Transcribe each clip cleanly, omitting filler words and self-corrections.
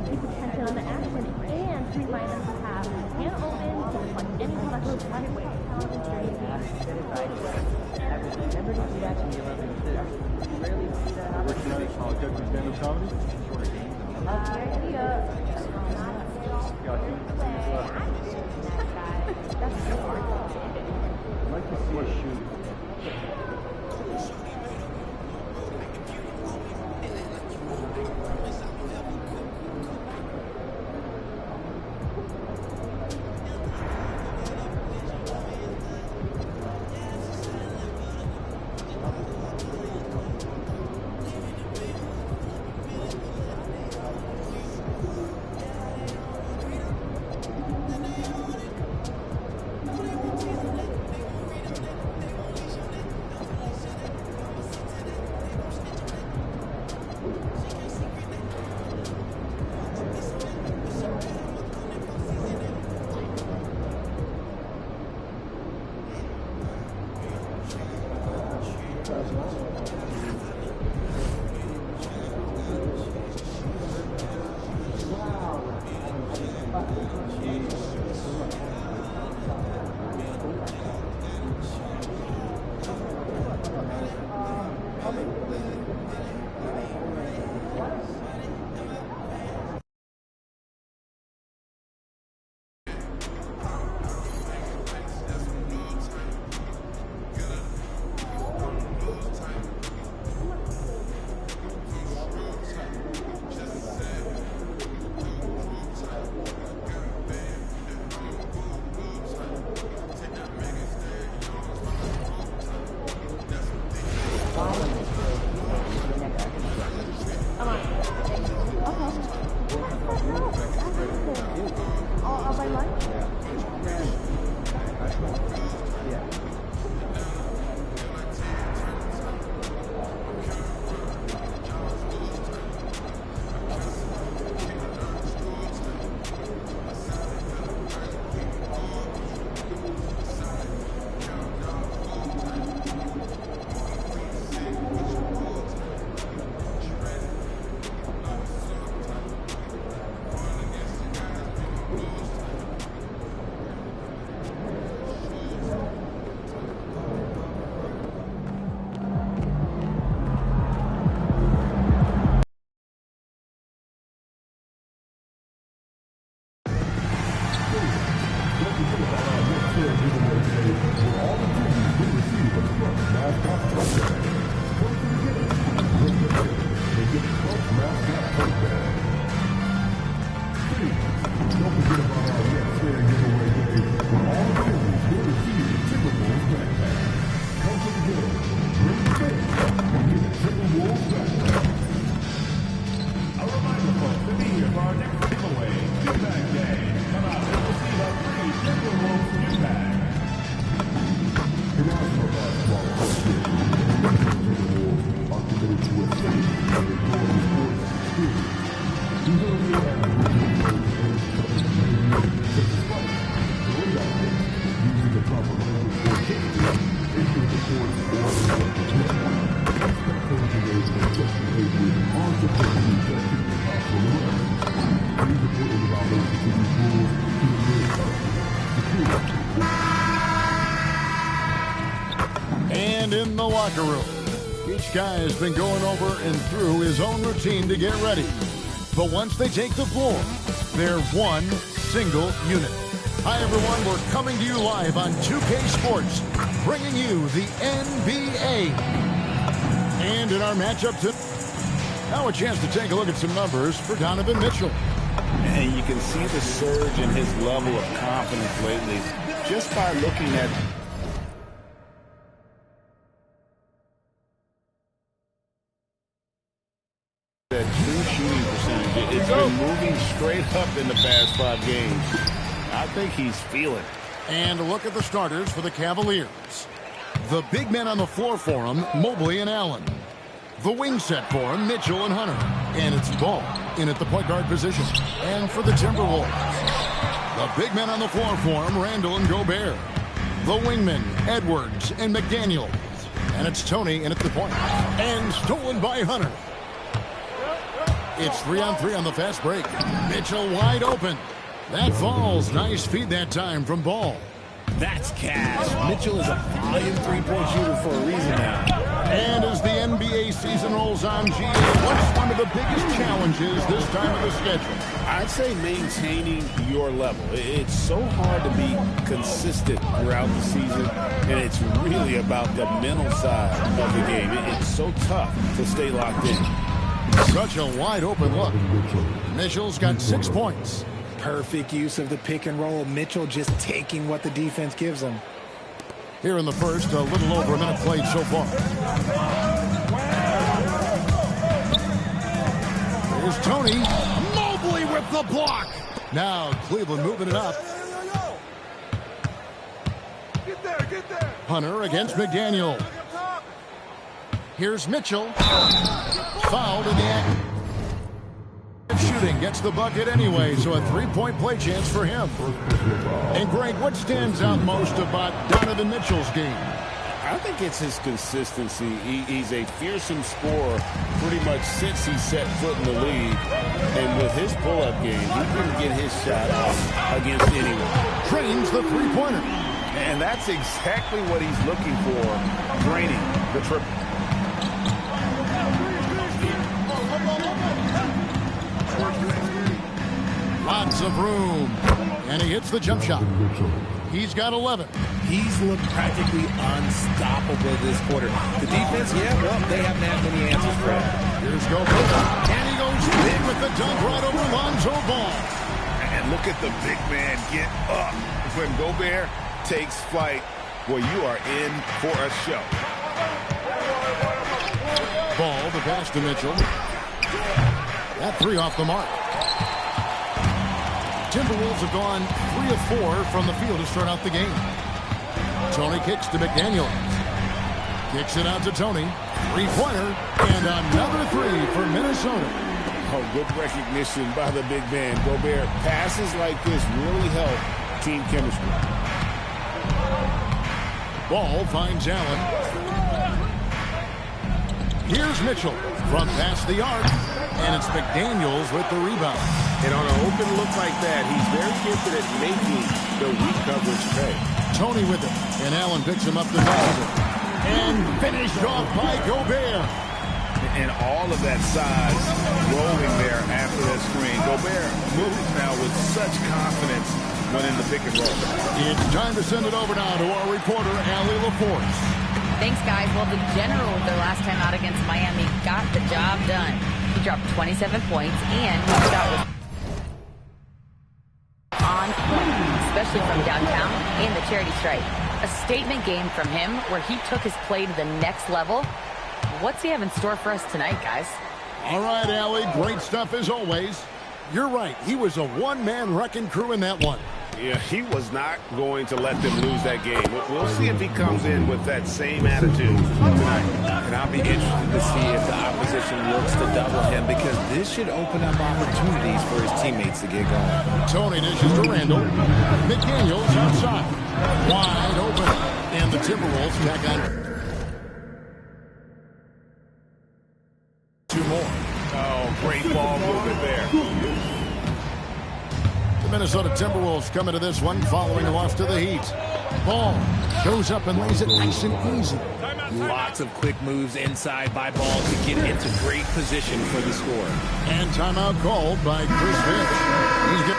keep attention on the action, and to remind them to have can open to deflect any product goes right way. Never to see that in the 11 too. Rarely see that happen. What's your big judgment stand-up comedy? Shorter games. I'd like to see a shoot. And in the locker room, each guy has been going over and through his own routine to get ready. But once they take the floor, they're one single unit. Hi, everyone. We're coming to you live on 2K Sports, bringing you the NBA. And in our matchup now a chance to take a look at some numbers for Donovan Mitchell. And you can see the surge in his level of confidence lately just by looking at that true shooting percentage. It's been moving straight up in the past 5 games. I think he's feeling. And a look at the starters for the Cavaliers. The big men on the floor for him, Mobley and Allen. The wing set for him, Mitchell and Hunter. And it's Ball in at the point guard position. And for the Timberwolves, the big men on the floor for him, Randall and Gobert. The wingmen, Edwards and McDaniels. And it's Tony in at the point. And stolen by Hunter. It's 3-on-3 on the fast break. Mitchell wide open. That falls. Nice feed that time from Ball. That's cash. Mitchell is a volume three-point shooter for a reason now. And as the NBA season rolls on, GA, what's one of the biggest challenges this time of the schedule? I'd say maintaining your level. It's so hard to be consistent throughout the season, and it's really about the mental side of the game. It's so tough to stay locked in. Such a wide open look. Mitchell's got 6 points. Perfect use of the pick and roll. Mitchell just taking what the defense gives him. Here in the first, a little over a minute played so far. Here's Tony. Mobley with the block. Now Cleveland moving it up. Get there. Hunter against McDaniel. Here's Mitchell. Fouled in the act. Shooting gets the bucket anyway, so a three-point play chance for him. And Greg, what stands out most about Donovan Mitchell's game? I think it's his consistency. He's a fearsome scorer pretty much since he set foot in the league. And with his pull-up game, he can get his shot off against anyone. Drains the three-pointer. And that's exactly what he's looking for, draining the triple. Lots of room. And he hits the jump shot. He's got 11. He's looked practically unstoppable this quarter. The defense, yeah, well, they haven't had many answers for him. Here's Gobert. And he goes big with the dunk right over Lonzo Ball. And look at the big man get up. When Gobert takes flight, well, you are in for a show. Ball, the pass to Mitchell. That three off the mark. Timberwolves have gone 3 of 4 from the field to start out the game. Tony kicks to McDaniel. Kicks it out to Tony. Three-pointer and another three for Minnesota. Oh, good recognition by the big man. Gobert, passes like this really help team chemistry. Ball finds Allen. Here's Mitchell from past the arc. And it's McDaniels with the rebound. And on an open look like that, he's very gifted at making the weak coverage pay. Tony with it. And Allen picks him up defensively. And finished off by Gobert. And all of that size rolling there after that screen. Gobert moves now with such confidence when in the pick and roll. It's time to send it over now to our reporter, Allie LaForce. Thanks, guys. Well, the general, their last time out against Miami, got the job done. He dropped 27 points, and his shot was on point, especially from downtown and the charity stripe. A statement game from him where he took his play to the next level. What's he have in store for us tonight, guys? All right, Allie, great stuff as always. You're right. He was a one-man wrecking crew in that one. Yeah, he was not going to let them lose that game. We'll see if he comes in with that same attitude tonight. And I'll be interested to see if the opposition looks to double him, because this should open up opportunities for his teammates to get going. Tony dishes to Randall. McDaniels outside. Wide open. And the Timberwolves back on. 2 more. Oh, great ball movement there. The Minnesota Timberwolves coming to this one following a loss to the Heat. Ball goes up and lays it nice and easy. Lots of quick moves inside by Ball to get into great position for the score. And timeout called by Chris Finch. He's good.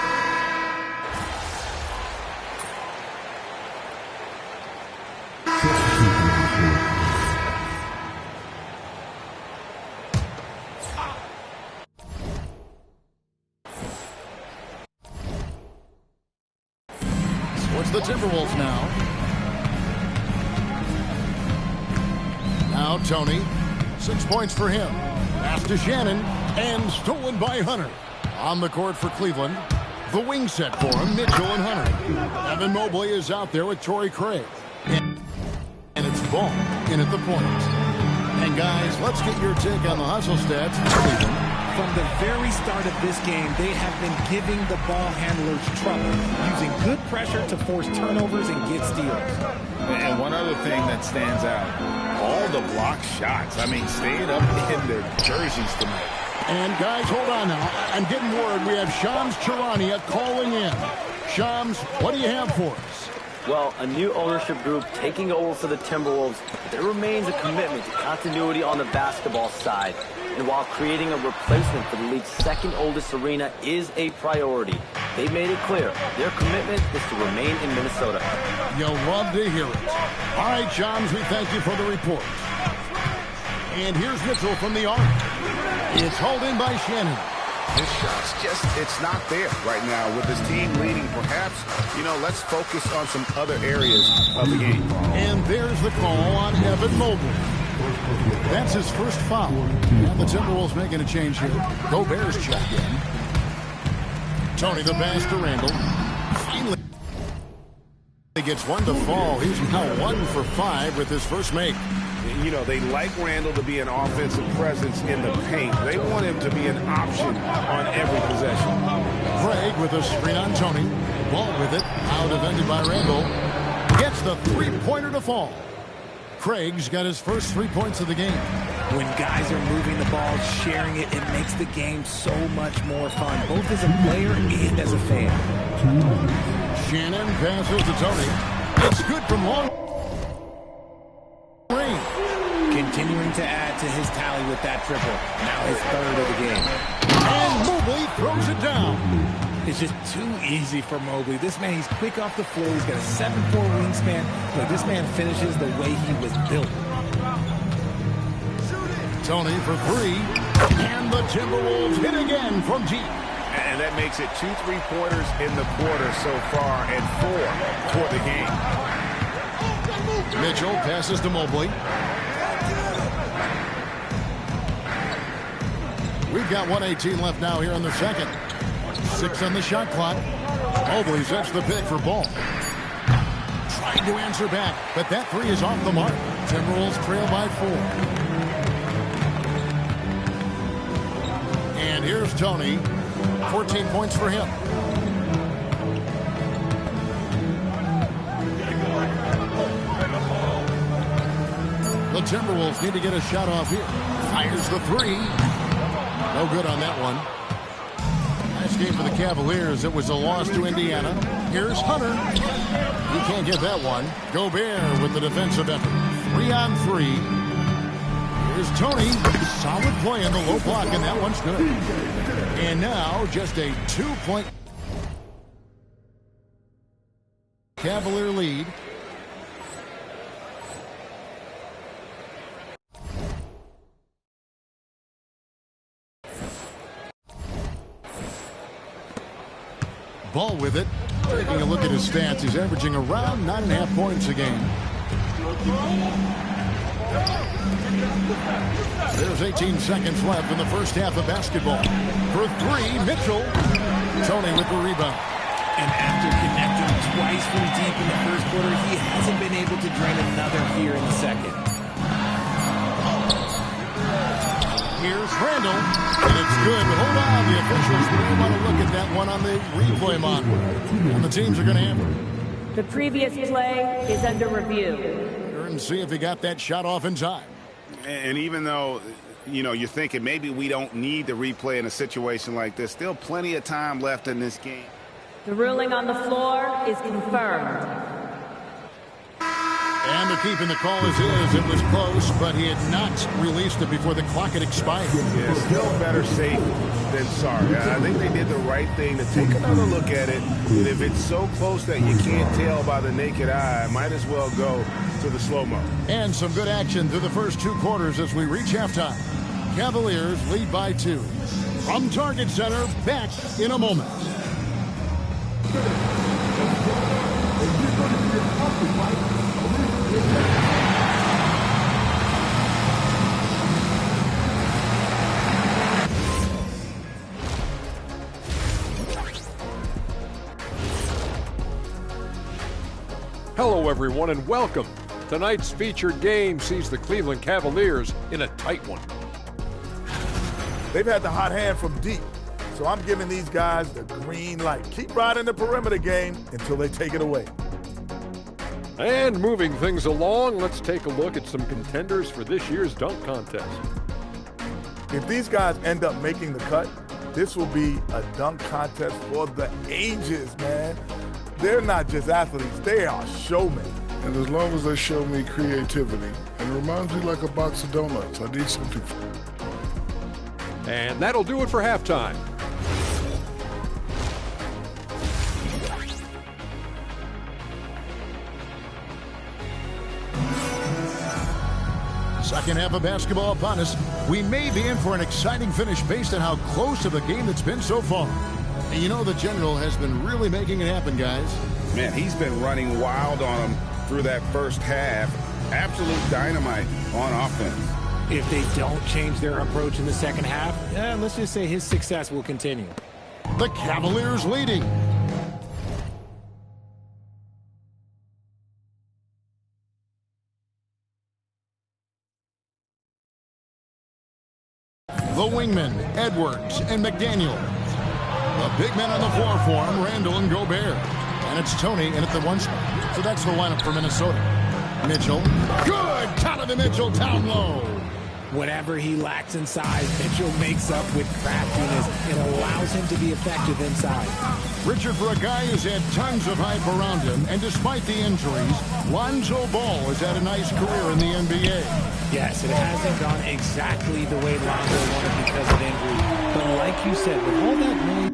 The Timberwolves now. Now Tony. 6 points for him. Pass to Shannon. And stolen by Hunter. On the court for Cleveland. The wing set for him. Mitchell and Hunter. Evan Mobley is out there with Torrey Craig. And it's Ball in at the point. And guys, let's get your take on the hustle stats for Cleveland. From the very start of this game, they have been giving the ball handlers trouble, using good pressure to force turnovers and get steals. And one other thing that stands out, all the block shots. I mean, staying up in their jerseys tonight. And guys, hold on now. I'm getting word we have Shams Charania calling in. Shams, what do you have for us? Well, a new ownership group taking over for the Timberwolves, but there remains a commitment to continuity on the basketball side. And while creating a replacement for the league's second oldest arena is a priority, they made it clear their commitment is to remain in Minnesota. You'll love to hear it. All right, Shams, we thank you for the report. And here's Mitchell from the arc. It's hauled in by Shannon. His shot's just, it's not there right now with his team leading. Perhaps, let's focus on some other areas of the game. And there's the call on Evan Mobley. That's his first foul. And the Timberwolves making a change here. Gobert's checked in. Tony the pass to Randall. Finally gets one to fall. He's now 1 for 5 with his first make. They like Randall to be an offensive presence in the paint. They want him to be an option on every possession. Craig with a screen on Tony. Ball with it. Out defended by Randall. Gets the three-pointer to fall. Craig's got his first 3 points of the game. When guys are moving the ball, sharing it, it makes the game so much more fun, both as a player and as a fan. Shannon passes to Tony. It's good from long range. Continuing to add to his tally with that triple. Now his third of the game. And Mobley throws it down. It's just too easy for Mobley. This man, he's quick off the floor. He's got a 7'4" wingspan. But this man finishes the way he was built. Tony for 3. And the Timberwolves hit again from deep. And that makes it 2 3-pointers in the quarter so far and 4 for the game. Mitchell passes to Mobley. We've got 1:18 left now here in the second. 6 on the shot clock. Mobley's edged the pick for Ball. Trying to answer back, but that 3 is off the mark. Timberwolves trail by 4. And here's Tony. 14 points for him. The Timberwolves need to get a shot off here. Fires the 3. No good on that one. Nice game for the Cavaliers. It was a loss to Indiana. Here's Hunter. He can't get that one. Gobert with the defensive effort. 3 on 3. Here's Tony. Solid play in the low block, and that one's good. And now just a 2-point Cavalier lead. Ball with it. Taking a look at his stats, he's averaging around 9.5 points a game. There's 18 seconds left in the first half of basketball. For 3, Mitchell. Tony with the rebound. And after connecting twice from deep in the first quarter, he hasn't been able to drain another here in the second. Here's Randall, and it's good. Hold on, the officials may want to look at that one on the replay monitor. And the teams are going to hammer. The previous play is under review. And see if he got that shot off in time. And even though, you're thinking maybe we don't need the replay in a situation like this, still plenty of time left in this game. The ruling on the floor is confirmed. And they're keeping the call as is. It was close, but he had not released it before the clock had expired. Yeah, still better safe than sorry. I think they did the right thing to take another look at it. And if it's so close that you can't tell by the naked eye, might as well go to the slow-mo. And some good action through the first 2 quarters as we reach halftime. Cavaliers lead by 2. From Target Center, back in a moment. Hello, everyone, and welcome. Tonight's featured game sees the Cleveland Cavaliers in a tight one. They've had the hot hand from deep, so I'm giving these guys the green light. Keep riding the perimeter game until they take it away. And moving things along, let's take a look at some contenders for this year's dunk contest. If these guys end up making the cut, this will be a dunk contest for the ages, man. They're not just athletes, they are showmen. And as long as they show me creativity, and it reminds me like a box of donuts, I need something. And that'll do it for halftime. Second half of basketball upon us. We may be in for an exciting finish based on how close of a game it's been so far. And you know the General has been really making it happen, guys. Man, he's been running wild on them through that first half. Absolute dynamite on offense. If they don't change their approach in the second half, let's just say his success will continue. The Cavaliers leading. The wingmen, Edwards and McDaniel. The big men on the floor for him, Randall and Gobert. And it's Tony in at the one spot. So that's the lineup for Minnesota. Mitchell. Good! Donovan Mitchell down low. Whatever he lacks inside, Mitchell makes up with craftiness. It allows him to be effective inside. Richard, for a guy who's had tons of hype around him, and despite the injuries, Lonzo Ball has had a nice career in the NBA. Yes, it hasn't gone exactly the way Lonzo wanted because of injury. But like you said, with all that noise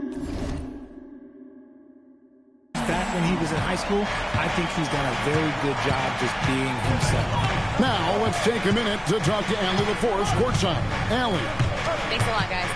back when he was in high school, I think he's done a very good job just being himself. Now, let's take a minute to talk to Allie LaForce courtside. Allie. Thanks a lot, guys.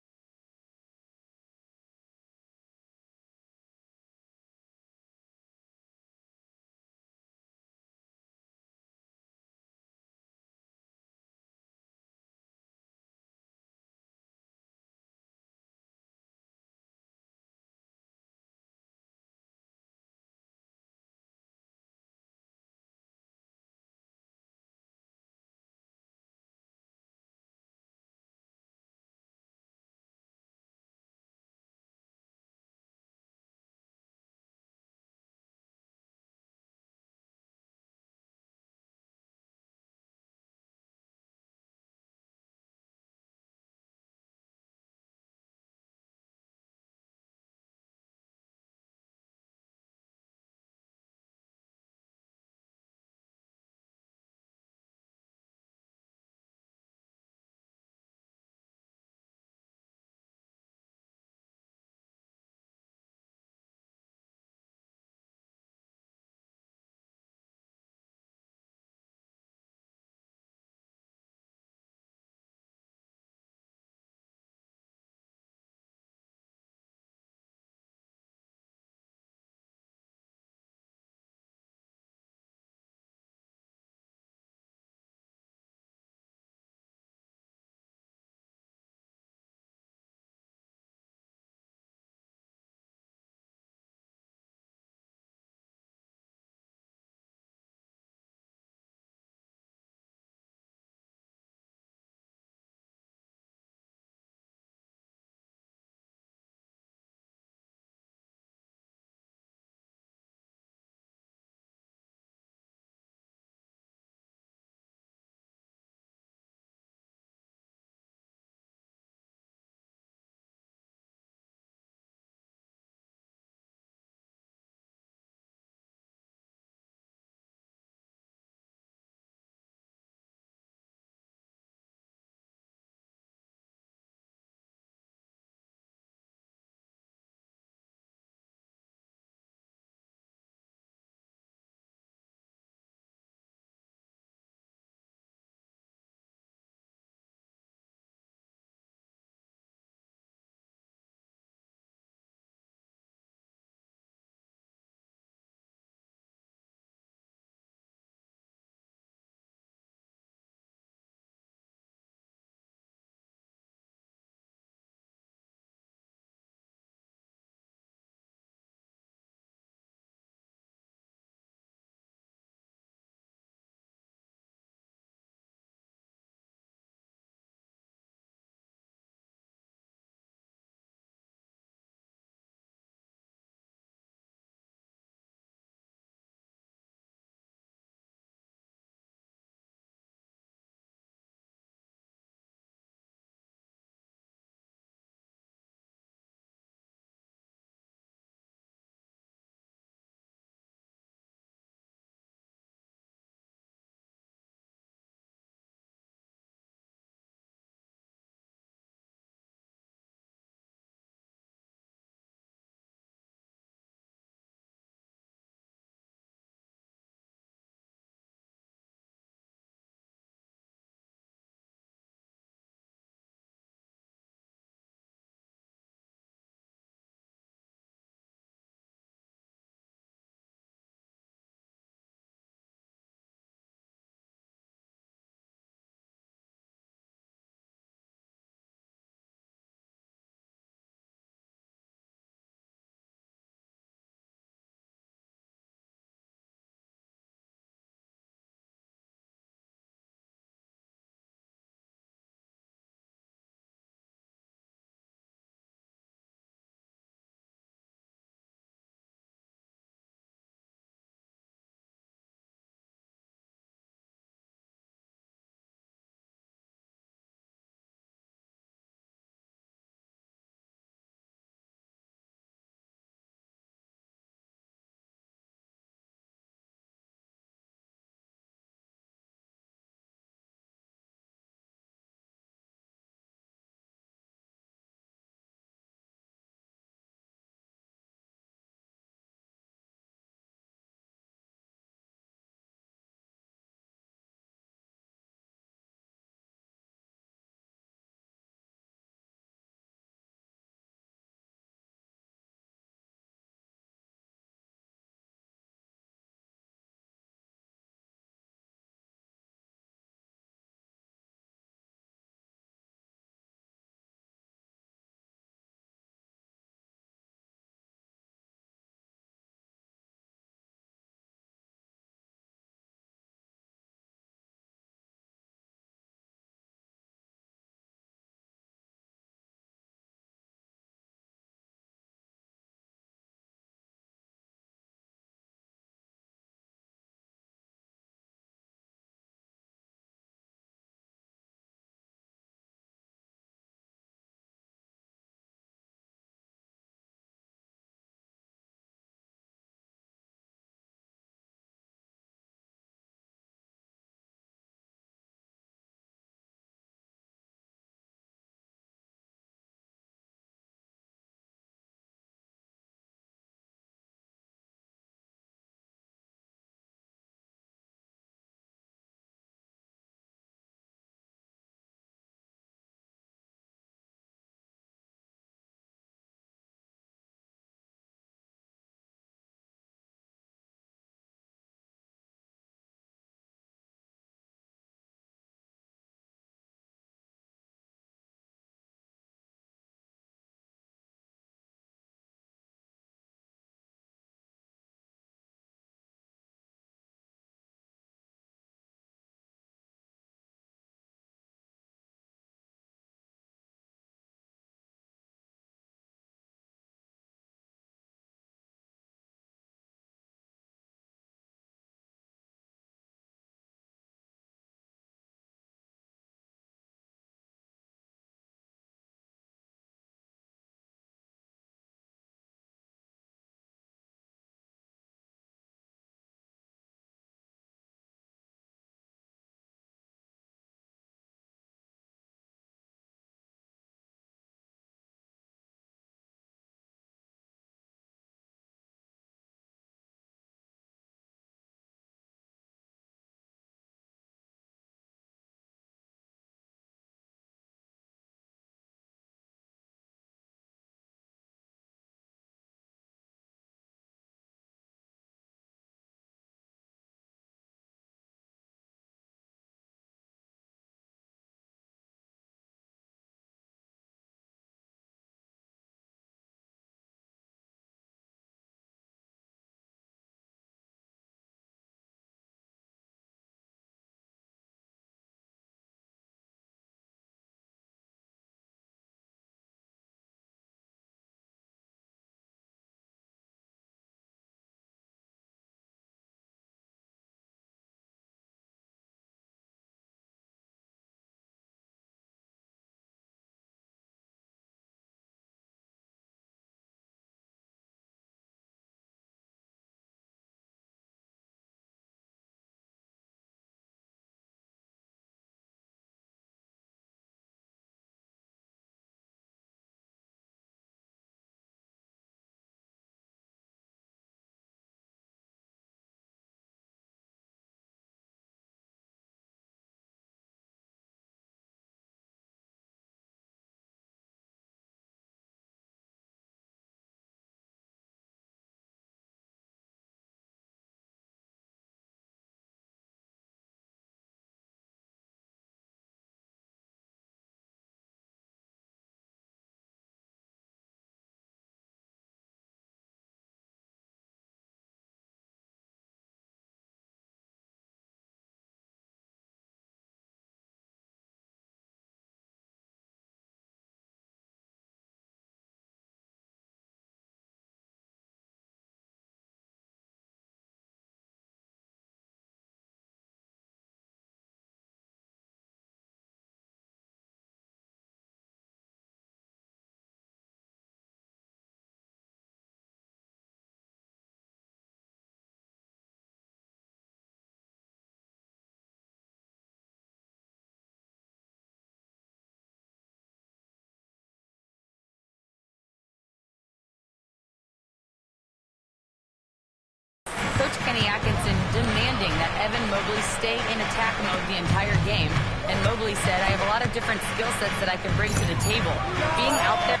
Coach Kenny Atkinson demanding that Evan Mobley stay in attack mode the entire game. And Mobley said, I have a lot of different skill sets that I can bring to the table. Being out there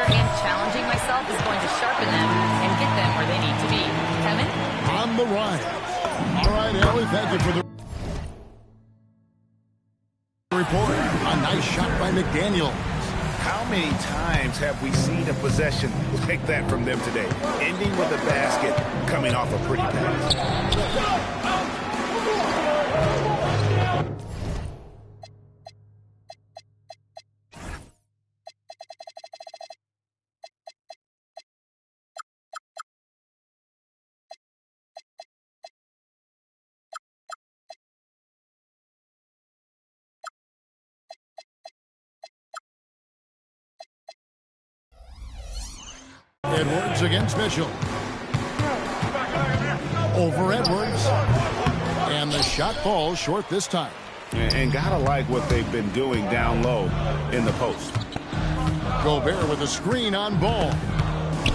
and challenging myself is going to sharpen them and get them where they need to be. Kevin? On the ride. All right, Ellie, thank you for the report. A nice shot by McDaniel. How many times have we seen a possession like that from them today? Ending with a basket, coming off a pretty pass. Edwards against Mitchell. Over Edwards. And the shot falls short this time. And gotta like what they've been doing down low in the post. Gobert with a screen on Ball.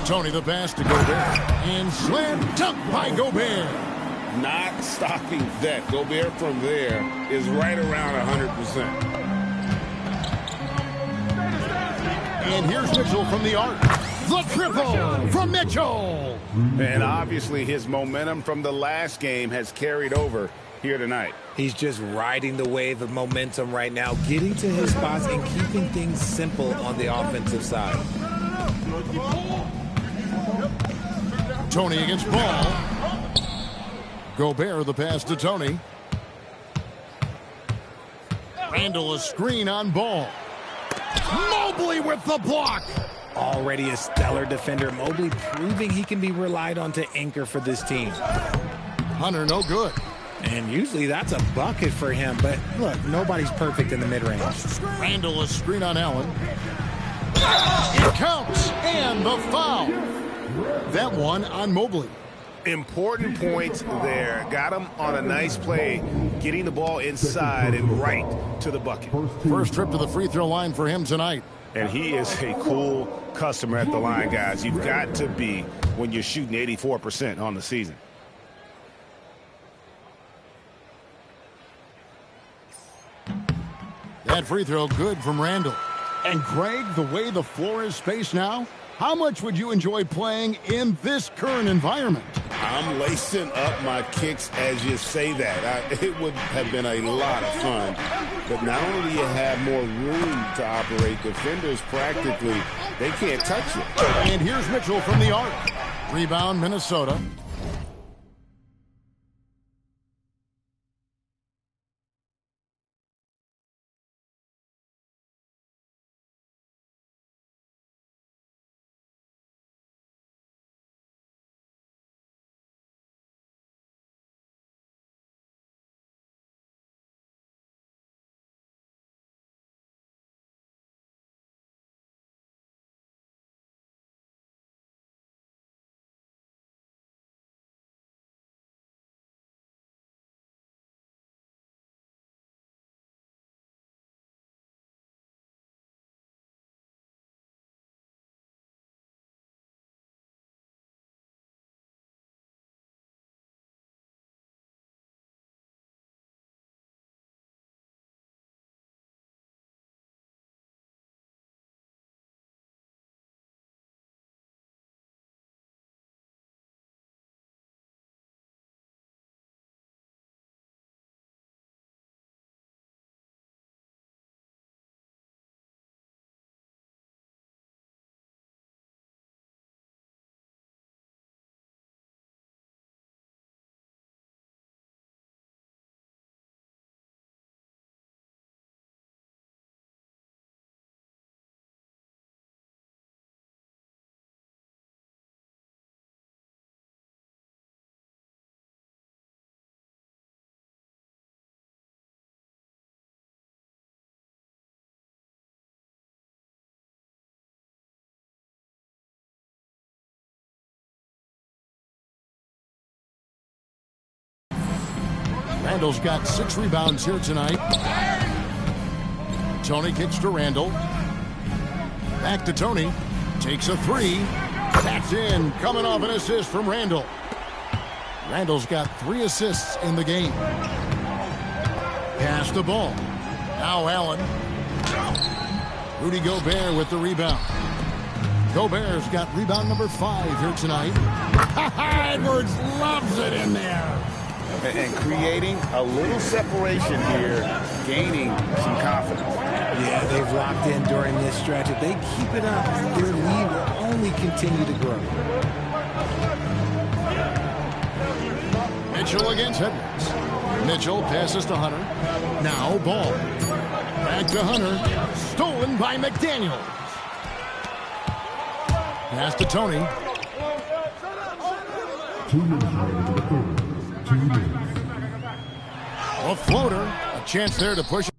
Tony the pass to Gobert. And slam dunk by Gobert. Not stopping that. Gobert from there is right around 100%. And here's Mitchell from the arc. The triple from Mitchell. And obviously his momentum from the last game has carried over here tonight. He's just riding the wave of momentum right now, getting to his spots and keeping things simple on the offensive side. Tony against Ball. Gobert the pass to Tony. Randall a screen on Ball. Mobley with the block. Already a stellar defender, Mobley proving he can be relied on to anchor for this team. Hunter no good. And usually that's a bucket for him, but look, nobody's perfect in the mid-range. Randall a screen on Allen. It counts, and the foul. That one on Mobley. Important points there. Got him on a nice play, getting the ball inside and right to the bucket. First trip to the free throw line for him tonight. And he is a cool customer at the line, guys. You've got to be when you're shooting 84% on the season. That free throw good from Randall. And Greg, the way the floor is spaced now, how much would you enjoy playing in this current environment? I'm lacing up my kicks as you say that. It would have been a lot of fun. But not only do you have more room to operate, defenders practically, they can't touch you. And here's Mitchell from the arc. Rebound, Minnesota. Randall's got 6 rebounds here tonight. Tony kicks to Randall. Back to Tony. Takes a 3. That's in, coming off an assist from Randall. Randall's got 3 assists in the game. Pass the ball. Now Allen. Rudy Gobert with the rebound. Gobert's got rebound number 5 here tonight. Edwards loves it in there. And creating a little separation here, gaining some confidence. Yeah, they've locked in during this stretch. If they keep it up, their lead will only continue to grow. Mitchell against Edwards. Mitchell passes to Hunter. Now Ball. Back to Hunter. Stolen by McDaniels. Pass to Tony. 2 minutes remaining in the third. 2 minutes. A floater. A chance there to push it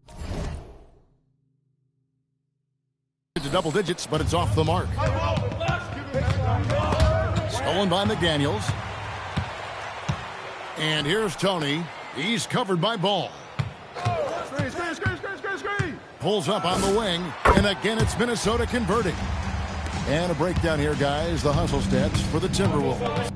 to double digits, but it's off the mark. Stolen by McDaniels. And here's Tony. He's covered by Ball. Pulls up on the wing, and again it's Minnesota converting. And a breakdown here, guys. The hustle stats for the Timberwolves.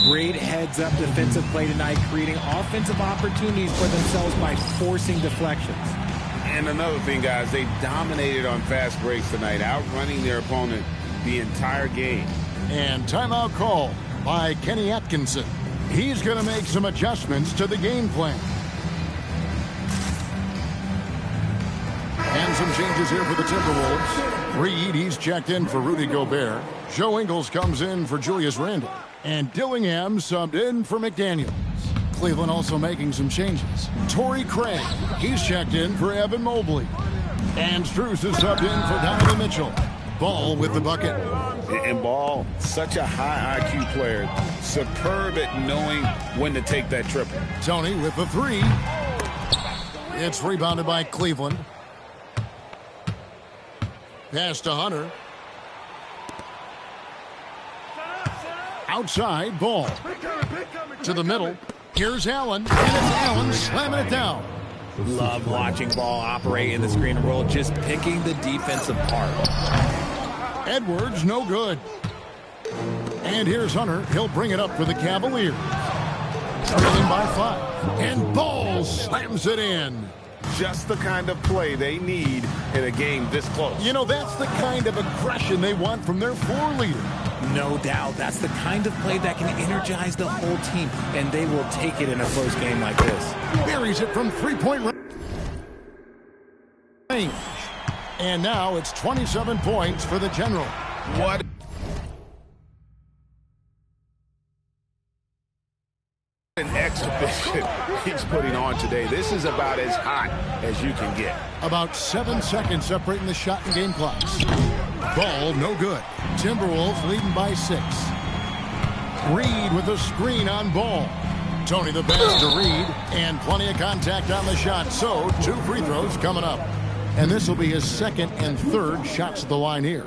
Great heads-up defensive play tonight, creating offensive opportunities for themselves by forcing deflections. And another thing, guys, they dominated on fast breaks tonight, outrunning their opponent the entire game. And timeout call by Kenny Atkinson. He's going to make some adjustments to the game plan. And some changes here for the Timberwolves. Reed, he's checked in for Rudy Gobert. Joe Ingles comes in for Julius Randle. And Dillingham subbed in for McDaniels. Cleveland also making some changes. Torrey Craig, he's checked in for Evan Mobley. And Strus is subbed in for Donovan Mitchell. Ball with the bucket. And Ball, such a high IQ player. Superb at knowing when to take that triple. Tony with the 3. It's rebounded by Cleveland. Pass to Hunter. Outside, Ball. To the middle. Here's Allen. And it's Allen slamming it down. Love watching Ball operate in the screen and roll, just picking the defensive part. Edwards, no good. And here's Hunter. He'll bring it up for the Cavaliers. Trailing by 5. And Ball slams it in. Just the kind of play they need in a game this close. You know, that's the kind of aggression they want from their floor leader. No doubt. That's the kind of play that can energize the whole team, and they will take it in a close game like this. Buries it from three-point range. And now it's 27 points for the General. What an exhibition he's putting on tonight. today. This is about as hot as you can get. About 7 seconds separating the shot and game clocks. Ball no good. Timberwolves leading by 6. Reed with a screen on Ball. Tony the pass to Reed, and plenty of contact on the shot. So 2 free throws coming up. And this will be his second and third shots at the line here.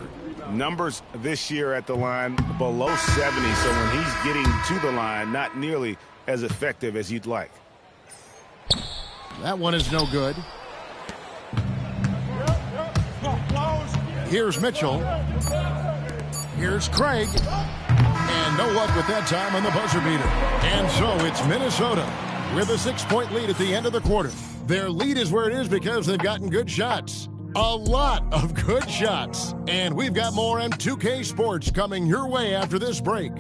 Numbers this year at the line below 70, so when he's getting to the line, not nearly as effective as you'd like. That one is no good. Here's Mitchell. Here's Craig. And no luck with that time on the buzzer beater. And so it's Minnesota with a 6-point lead at the end of the quarter. Their lead is where it is because they've gotten good shots. A lot of good shots. And we've got more M2K Sports coming your way after this break.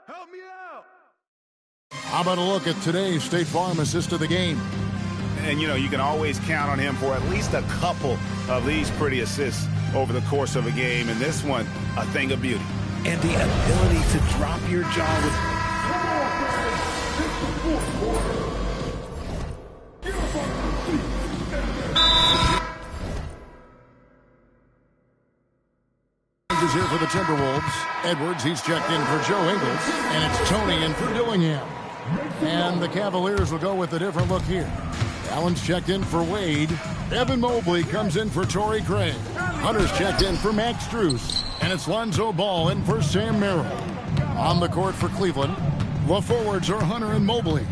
Help me out! How about a look at today's State Farm assist of the game? And, you know, you can always count on him for at least a couple of these pretty assists over the course of a game. And this one, a thing of beauty. And the ability to drop your jaw with... Is here for the Timberwolves. Edwards, he's checked in for Joe Ingles. And it's Tony in for Dillingham. And the Cavaliers will go with a different look here. Allen's checked in for Wade. Evan Mobley comes in for Torrey Craig. Hunter's checked in for Max Strus. And it's Lonzo Ball in for Sam Merrill. On the court for Cleveland, the forwards are Hunter and Mobley.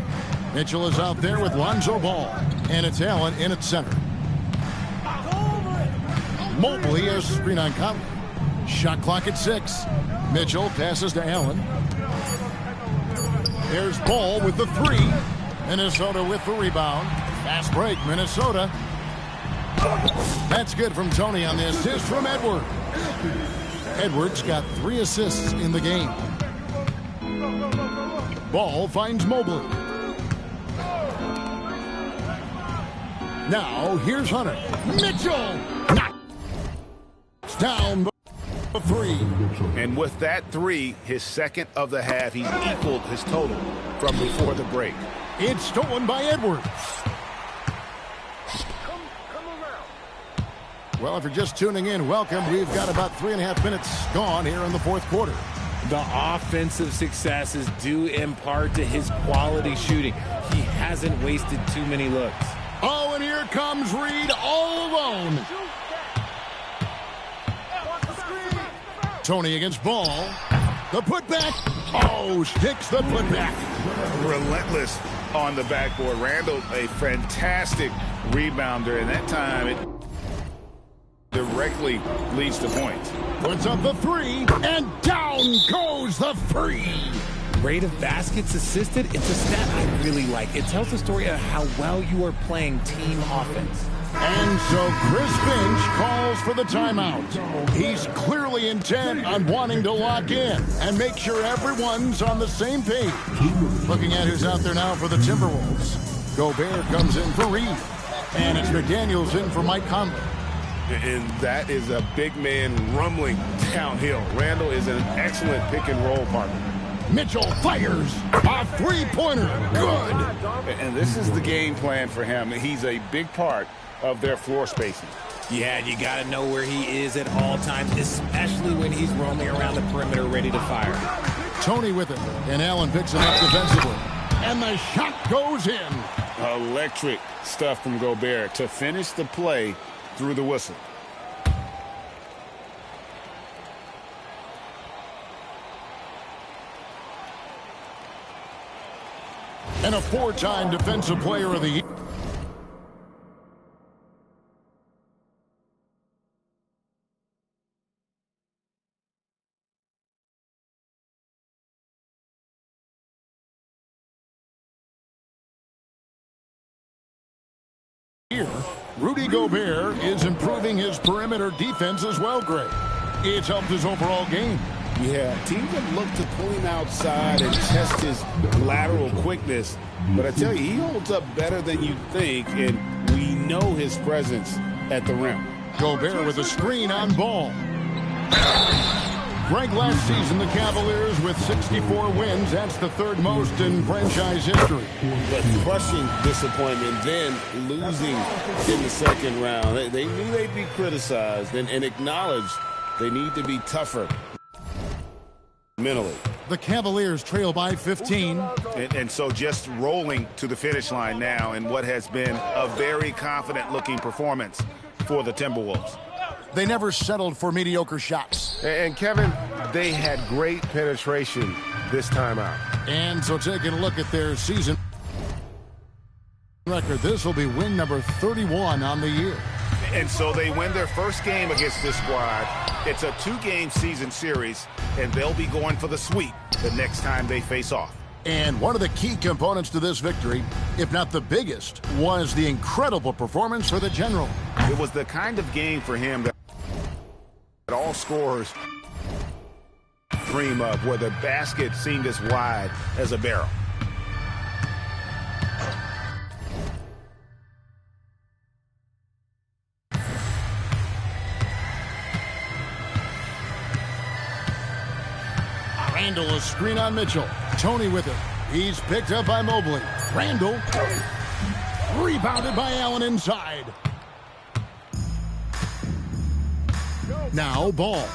Mitchell is out there with Lonzo Ball. And it's Allen in at center. Mobley has a screen on Conley. Shot clock at 6. Mitchell passes to Allen. There's Ball with the 3. Minnesota with the rebound. Fast break, Minnesota. That's good from Tony on the assist from Edwards. Edwards got 3 assists in the game. Ball finds Mobley. Now, here's Hunter. Mitchell! Knocks down the 3. And with that 3, his second of the half, he's equaled his total from before the break. It's stolen by Edwards. Well, if you're just tuning in, welcome. We've got about 3.5 minutes gone here in the fourth quarter. The offensive successes due in part to his quality shooting. He hasn't wasted too many looks. Oh, and here comes Reed all alone. Tony against Ball. The putback. Oh, sticks the putback. Relentless on the backboard. Randall, a fantastic rebounder, and that time it directly leads to points. Puts up the 3, and down goes the free. Rate of baskets assisted, it's a stat I really like. It tells the story of how well you are playing team offense. And so Chris Finch calls for the timeout. He's clearly intent on wanting to lock in and make sure everyone's on the same page. Looking at who's out there now for the Timberwolves. Gobert comes in for Reed. And it's McDaniels in for Mike Conley. And that is a big man rumbling downhill. Randall is an excellent pick-and-roll partner. Mitchell fires a three-pointer. Good. And this is the game plan for him. He's a big part of their floor spacing. Yeah, you got to know where he is at all times, especially when he's roaming around the perimeter ready to fire. Tony with it, and Allen picks him up defensively. And the shot goes in. Electric stuff from Gobert to finish the play through the whistle. And a 4-time Defensive Player of the Year. Rudy Gobert is improving his perimeter defense as well, Greg. It's helped his overall game. Yeah, teams have looked to pull him outside and test his lateral quickness. But I tell you, he holds up better than you think, and we know his presence at the rim. Gobert with a screen on Ball. Greg, last season the Cavaliers with 64 wins. That's the third most in franchise history. But crushing disappointment, then losing in the second round. They knew they'd be criticized and acknowledged they need to be tougher mentally. The Cavaliers trail by 15. And so just rolling to the finish line now in what has been a very confident-looking performance for the Timberwolves. They never settled for mediocre shots. And Kevin, they had great penetration this time out. And so taking a look at their season record, this will be win number 31 on the year. And so they win their first game against this squad. It's a 2-game season series, and they'll be going for the sweep the next time they face off. And one of the key components to this victory, if not the biggest, was the incredible performance for the General. It was the kind of game for him that all scorers dream of, where the basket seemed as wide as a barrel. Randall, a screen on Mitchell. Tony with it. He's picked up by Mobley. Randall. Rebounded by Allen inside. Now Ball.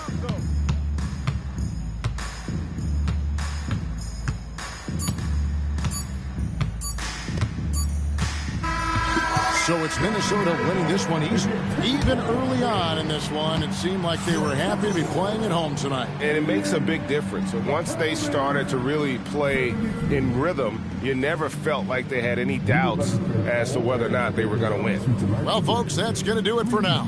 So it's Minnesota winning this one easily. Even early on in this one, it seemed like they were happy to be playing at home tonight. And it makes a big difference. Once they started to really play in rhythm, you never felt like they had any doubts as to whether or not they were going to win. Well, folks, that's going to do it for now.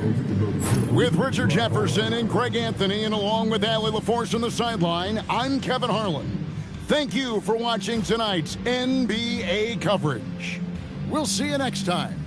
With Richard Jefferson and Greg Anthony, and along with Allie LaForce on the sideline, I'm Kevin Harlan. Thank you for watching tonight's NBA coverage. We'll see you next time.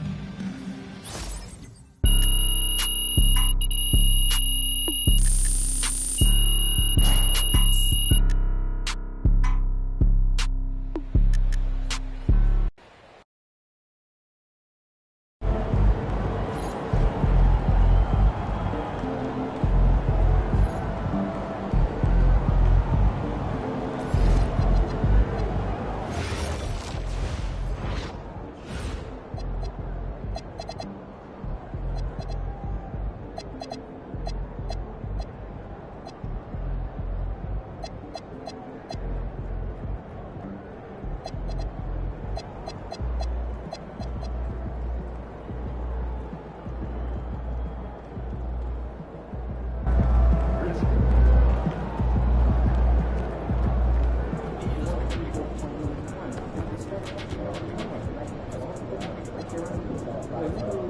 Thank you.